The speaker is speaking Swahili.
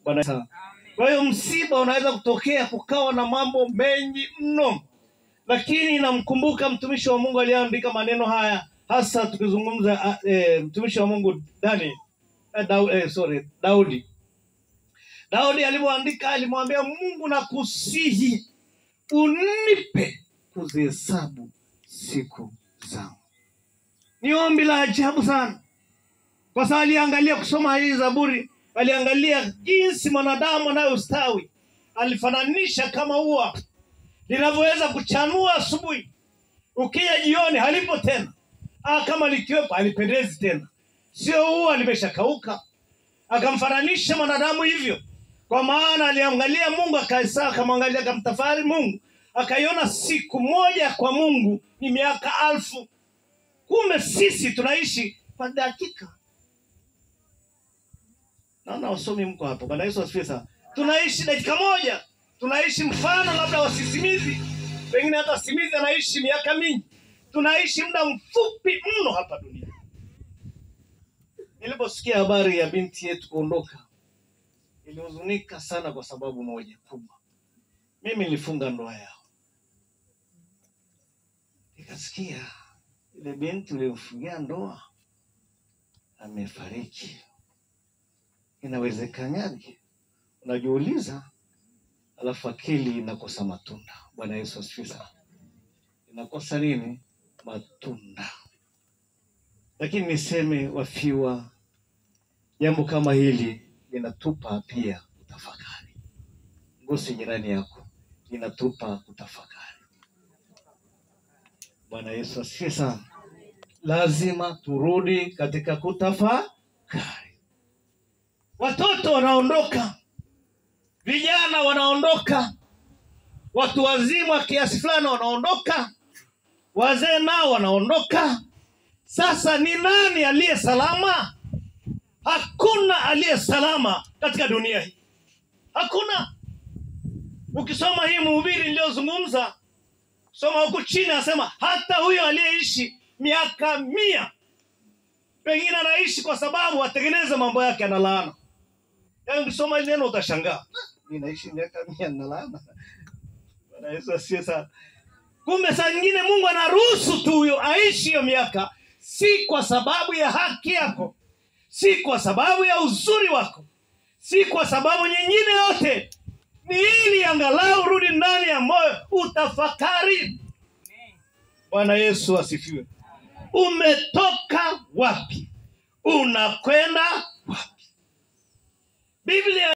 Bwana. Kwa hiyo msiba unaweza kutokea, kukawa na mambo mengi mno, lakini namkumbuka mtumishi wa Mungu aliyeandika maneno haya, hasa tukizungumza mtumishi wa Mungu Daudi. Daudi alipoandika alimwambia Mungu, nakusihi unipe kuzihesabu siku zangu. Ni ombi la ajabu sana, kwa sababu aliangalia kusoma hii Zaburi, aliangalia jinsi mwanadamu anayostawi. Alifananisha kama ua linavyoweza kuchanua asubuhi, ukija jioni halipo tena. Kama likiwepo halipendezi tena, sio ua limeshakauka. Akamfananisha mwanadamu hivyo, kwa maana aliangalia Mungu, akamwangalia, akamtafakari Mungu, akaiona siku moja kwa Mungu ni miaka 1000. Kumbe sisi tunaishi kwa dakika. Naona wasomi mko hapo. Bwana Yesu asifiwe sana. Tunaishi dakika moja. Tunaishi mfano labda wa sisimizi. Pengine hata sisimizi anaishi miaka mingi. Tunaishi muda mfupi mno hapa duniani. Niliposikia habari ya binti yetu kuondoka, nilihuzunika sana kwa sababu moja kubwa. Mimi nilifunga ndoa yao. Nikasikia ile binti uliyomfungia ndoa amefariki. Inawezekanaje? Unajiuliza, alafu akili inakosa matunda. Bwana Yesu asifiwe sana. Inakosa nini? Matunda. Lakini niseme wafiwa, jambo kama hili linatupa pia kutafakari. Ngosi jirani yako, linatupa kutafakari. Bwana Yesu asifiwe sana. Lazima turudi katika kutafakari. Watoto wanaondoka, vijana wanaondoka, watu wazima kiasi fulani wanaondoka, wazee nao wanaondoka. Sasa ni nani aliye salama? Hakuna aliye salama katika dunia hii. Hakuna. Ukisoma hii Mhubiri niliyozungumza, soma huku chini, anasema hata huyo aliyeishi miaka 100 pengine anaishi kwa sababu atengeneze mambo yake, ana laana. Yaani ukisoma ile neno utashangaa. Ninaishi miaka 100 na laana. Bwana Yesu asifiwe sana. Kumbe saa nyingine Mungu anaruhusu tu huyo aishi hiyo miaka, si kwa sababu ya haki yako, si kwa sababu ya uzuri wako, si kwa sababu nyingine yote. Ni ili angalau rudi ndani ya moyo utafakari. Bwana Yesu asifiwe. Umetoka wapi? Unakwenda wapi? Biblia